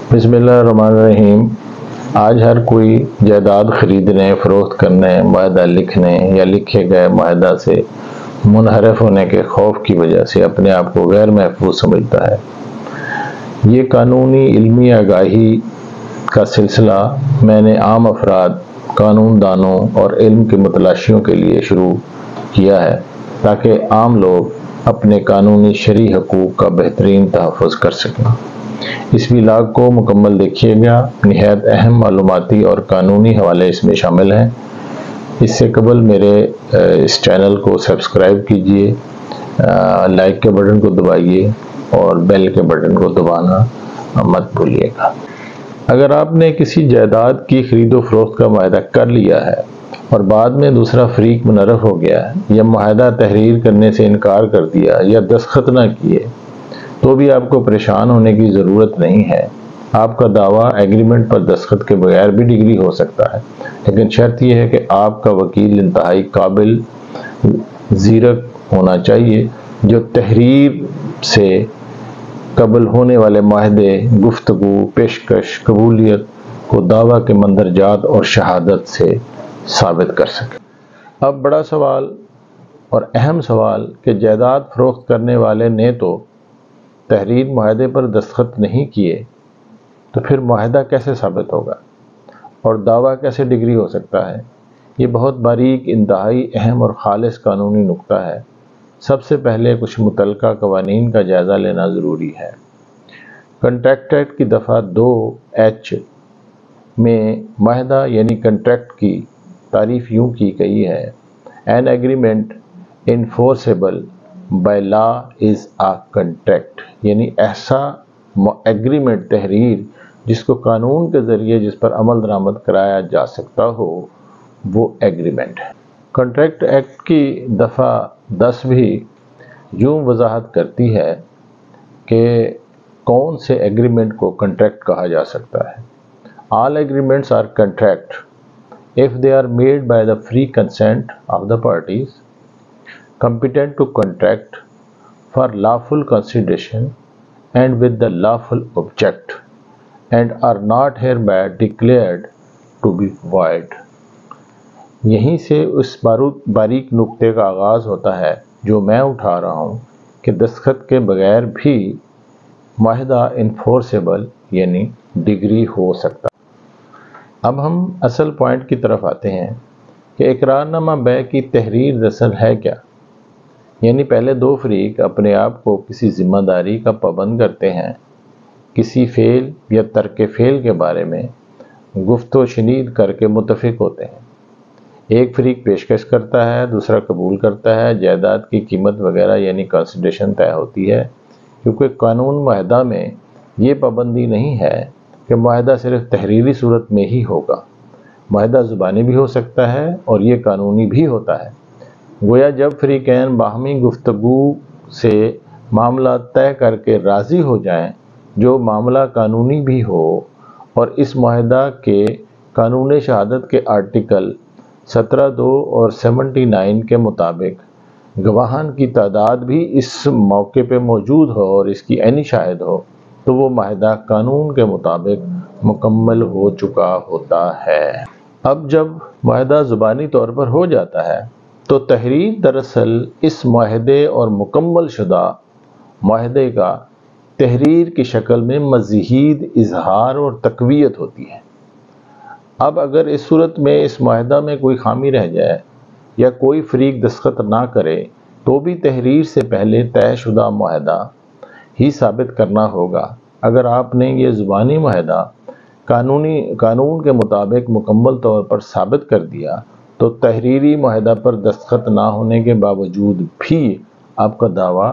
बिस्मिल्लाहिर्रहमानिर्रहीम। आज हर कोई जायदाद खरीदने, फ़रोख्त करने, मुआहदा लिखने या लिखे गए मुआहदा से मुनहरफ होने के खौफ की वजह से अपने आप को गैर महफूज समझता है। ये कानूनी इल्मी आगाही का सिलसिला मैंने आम अफराद, कानून दानों और इल्म के मुतलाशियों के लिए शुरू किया है ताकि आम लोग अपने कानूनी शरई हकूक़ का बेहतरीन तहफ़्फ़ुज़ कर सकें। इस व्लॉग को मुकम्मल देखिएगा। निहायत अहम मालूमाती और कानूनी हवाले इसमें शामिल हैं। इससे कबल मेरे इस चैनल को सब्सक्राइब कीजिए, लाइक के बटन को दबाइए और बेल के बटन को दबाना मत भूलिएगा। अगर आपने किसी जायदाद की खरीदो फरोख्त का मुआहदा कर लिया है और बाद में दूसरा फरीक मुनहरफ हो गया या मुआहदा तहरीर करने से इनकार कर दिया या दस्तखत न किए, तो भी आपको परेशान होने की ज़रूरत नहीं है। आपका दावा एग्रीमेंट पर दस्तखत के बगैर भी डिग्री हो सकता है, लेकिन शर्त यह है कि आपका वकील इंतहाई काबिल ज़ीरक होना चाहिए जो तहरीर से कबल होने वाले मुआहदे, गुफ्तगू, पेशकश, कबूलियत को दावा के मंदरजात और शहादत से साबित कर सके। अब बड़ा सवाल और अहम सवाल कि जायदाद फ़रोख्त करने वाले ने तो तहरीर मुआहदे पर दस्तखत नहीं किए, तो फिर मुआहदा कैसे साबित होगा और दावा कैसे डिग्री हो सकता है। ये बहुत बारीक, इंतहाई अहम और ख़ालिस कानूनी नुक्ता है। सबसे पहले कुछ मुतल्लका क़वानीन का जायज़ा लेना ज़रूरी है। कंट्रैक्ट एक्ट की दफ़ा 2H में मुआहदा यानी कंट्रैक्ट की तारीफ़ यूँ की गई है, an agreement enforceable by law is a contract, यानी ऐसा एग्रीमेंट, तहरीर जिसको कानून के ज़रिए जिस पर अमल दरामद कराया जा सकता हो, वो एग्रीमेंट है। कंट्रैक्ट एक्ट की दफ़ा 10 भी यूँ वजाहत करती है कि कौन से एग्रीमेंट को कंट्रैक्ट कहा जा सकता है। All agreements are contract if they are made by the free consent of the parties competent to contract for lawful consideration and with the lawful object and are not hereby declared to be void। यहीं से उस बारीक नुक्ते का आगाज़ होता है जो मैं उठा रहा हूँ कि दस्तखत के बगैर भी मुआहदा इन्फोर्सेबल यानी डिग्री हो सकता। अब हम असल पॉइंट की तरफ आते हैं कि इकरारनामा बै की तहरीर दरअसल है क्या। यानी पहले दो फरीक अपने आप को किसी ज़िम्मेदारी का पाबंद करते हैं, किसी फ़ेल या तर्क फ़ेल के बारे में गुफ्तो शनीद करके मुत्तफ़िक होते हैं। एक फरीक पेशकश करता है, दूसरा कबूल करता है, जायदाद की कीमत वगैरह यानी कंसिडरेशन तय होती है। क्योंकि कानून मुआहदा में ये पाबंदी नहीं है कि मुआहदा सिर्फ तहरीरी सूरत में ही होगा। मुआहदा ज़ुबानी भी हो सकता है और ये कानूनी भी होता है। गोया जब फरीकैन बाहमी गुफ्तगू से मामला तय करके राज़ी हो जाएं, जो मामला कानूनी भी हो और इस मुआहदा के कानून शहादत के आर्टिकल 17(2) और 79 के मुताबिक गवाहान की तादाद भी इस मौके पे मौजूद हो और इसकी ऐनी शाहिद हो, तो वो मुआहदा कानून के मुताबिक मुकम्मल हो चुका होता है। अब जब मुआहदा ज़ुबानी तौर पर हो जाता है तो तहरीर दरअसल इस मुआहदे और मुकम्मल शुदा मुआहदे का तहरीर की शक्ल में मज़ीद इजहार और तक़वियत होती है। अब अगर इस सूरत में इस मुआहदा में कोई खामी रह जाए या कोई फरीक दस्तखत ना करे, तो भी तहरीर से पहले तयशुदा मुआहदा ही साबित करना होगा। अगर आपने ये ज़ुबानी मुआहदा कानून के मुताबिक मुकम्मल तौर पर साबित कर दिया, तो तहरीरी मुआहदा पर दस्तखत ना होने के बावजूद भी आपका दावा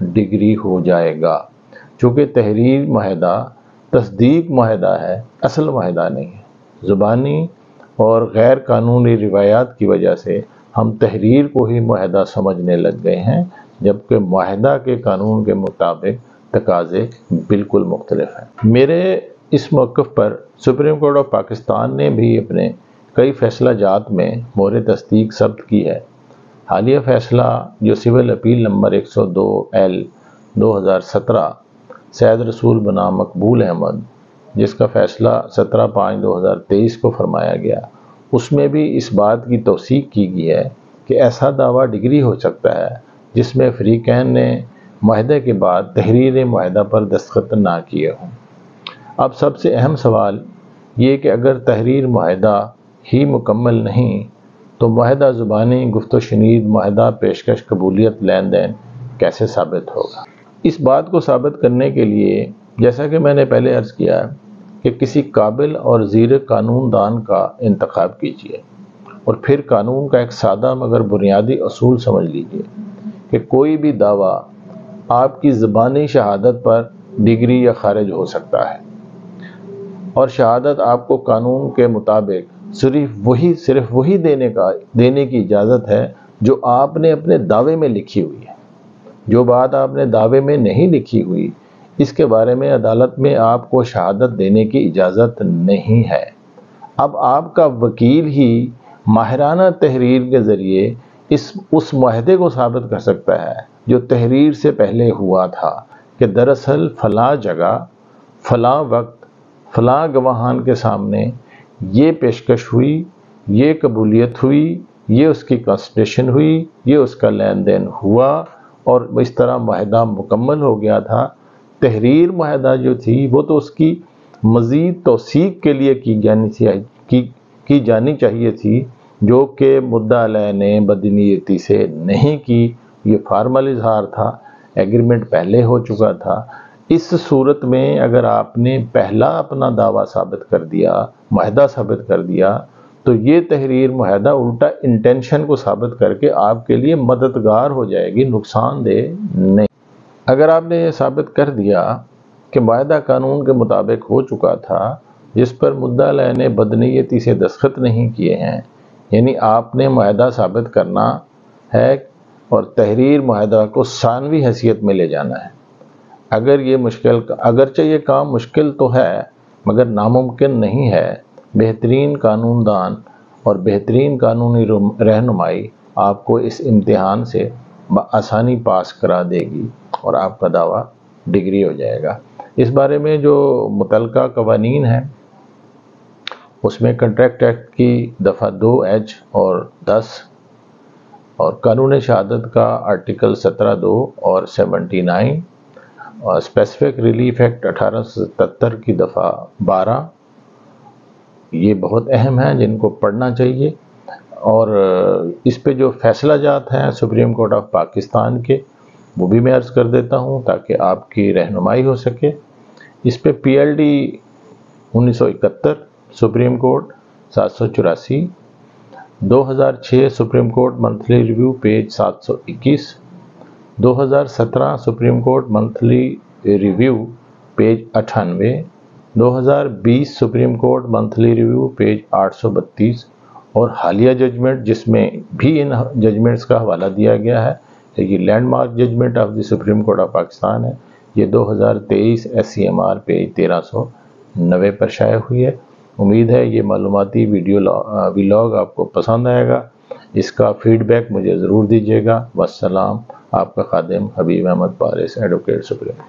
डिग्री हो जाएगा। चूँकि तहरीर मुआहदा तस्दीक मुआहदा है, असल मुआहदा नहीं है। ज़ुबानी और गैर कानूनी रिवायात की वजह से हम तहरीर को ही मुआहदा समझने लग गए हैं, जबकि मुआहदा के कानून के मुताबिक तकाज़े बिल्कुल मुख्तलिफ हैं। मेरे इस मौक़िफ़ पर सुप्रीम कोर्ट ऑफ पाकिस्तान ने भी अपने कई फैसला जात में मोहर तस्दीक सब्त की है। हालिया फ़ैसला जो civil appeal number 102L 2017 Syed रसूल बना मकबूल अहमद جس کا فیصلہ 17/5/2023 کو فرمایا گیا، اس میں بھی اس بات کی توثیق کی گئی ہے کہ ایسا دعویٰ ڈگری ہو سکتا ہے جس میں فریقین نے معاہدے کے بعد تحریر معاہدہ پر دستخط نہ کیے ہوں۔ اب سب سے اہم سوال یہ کہ اگر تحریر معاہدہ ہی مکمل نہیں تو معاہدہ زبانی گفت و شنید معاہدہ پیشکش قبولیت لین دین کیسے ثابت ہوگا؟ اس بات کو ثابت کرنے کے لیے جیسا کہ میں نے پہلے عرض کیا کہ کسی قابل اور زیر قانون دان کا انتخاب کیجیے اور پھر قانون کا ایک سادہ مگر بنیادی اصول سمجھ لیجیے کہ کوئی بھی دعویٰ آپ کی زبانی شہادت پر ڈگری یا خارج ہو سکتا ہے، اور شہادت آپ کو قانون کے مطابق صرف وہی دینے کی اجازت ہے جو آپ نے اپنے دعوے میں لکھی ہوئی ہے۔ جو بات آپ نے دعوے میں نہیں لکھی ہوئی، اس کے بارے میں عدالت میں آپ کو شہادت دینے کی اجازت نہیں ہے۔ اب آپ کا وکیل ہی ماہرانہ تحریر کے ذریعے اس معاہدے کو ثابت کر سکتا ہے جو تحریر سے پہلے ہوا تھا کہ دراصل فلاں جگہ، فلاں وقت، فلاں گواہان کے سامنے یہ پیشکش ہوئی، یہ قبولیت ہوئی، یہ اس کی کنسیڈریشن ہوئی، یہ اس کا لین دین ہوا اور اس طرح معاہدہ مکمل ہو گیا تھا۔ تحریر معاہدہ جو تھی وہ تو اس کی مزید توثیق کے لیے کی جانی چاہیے تھی، جو کہ مدعا علیہ نے بدنیتی سے نہیں کی۔ یہ فارمل اظہار تھا، ایگریمنٹ پہلے ہو چکا تھا۔ اس صورت میں اگر آپ نے پہلا اپنا دعویٰ ثابت کر دیا، معاہدہ ثابت کر دیا، تو یہ تحریر معاہدہ الٹا انٹینشن کو ثابت کر کے آپ کے لیے مددگار ہو جائے گی، نقصان دہ نہیں۔ اگر آپ نے یہ ثابت کر دیا کہ معاہدہ قانون کے مطابق ہو چکا تھا جس پر مدعا علیہ نے بدنیتی سے دستخط نہیں کیے ہیں، یعنی آپ نے معاہدہ ثابت کرنا ہے اور تحریر معاہدہ کو ثانوی حیثیت میں لے جانا ہے۔ اگرچہ یہ کام مشکل تو ہے مگر ناممکن نہیں ہے۔ بہترین قانون دان اور بہترین قانونی رہنمائی آپ کو اس امتحان سے بآسانی پاس کرا دے گی اور آپ کا دعویٰ ڈگری ہو جائے گا۔ اس بارے میں جو متعلقہ قوانین ہیں اس میں کنٹریکٹ ایکٹ کی دفعہ 2H اور 10 اور قانون شہادت کا آرٹیکل 17(2) اور 79 اور اسپیسیفک ریلیف ایکٹ 1877 کی دفعہ 12 یہ بہت اہم ہیں، جن کو پڑھنا چاہیے۔ اور اس پہ جو فیصلہ جات ہیں سپریم کورٹ آف پاکستان کے، وہ بھی میں عرض کر دیتا ہوں تاکہ آپ کی رہنمائی ہو سکے۔ اس پہ PLD 1971 supreme court 784، 2006 supreme court monthly review page 721، 2017 supreme court monthly review page 98، 2020 supreme court monthly review page 832 اور حالیہ ججمنٹ جس میں بھی ان ججمنٹس کا حوالہ دیا گیا ہے، یہ landmark judgment of the Supreme Court of Pakistan ہے، یہ 2023 SCMR پیج 1390 پر شائع ہوئی ہے۔ امید ہے یہ معلوماتی ویلاگ آپ کو پسند آئے گا۔ اس کا فیڈ بیک مجھے ضرور دیجیے گا۔ والسلام، آپ کا خادم حبیب احمد پارس، ایڈوکیٹ سپریم۔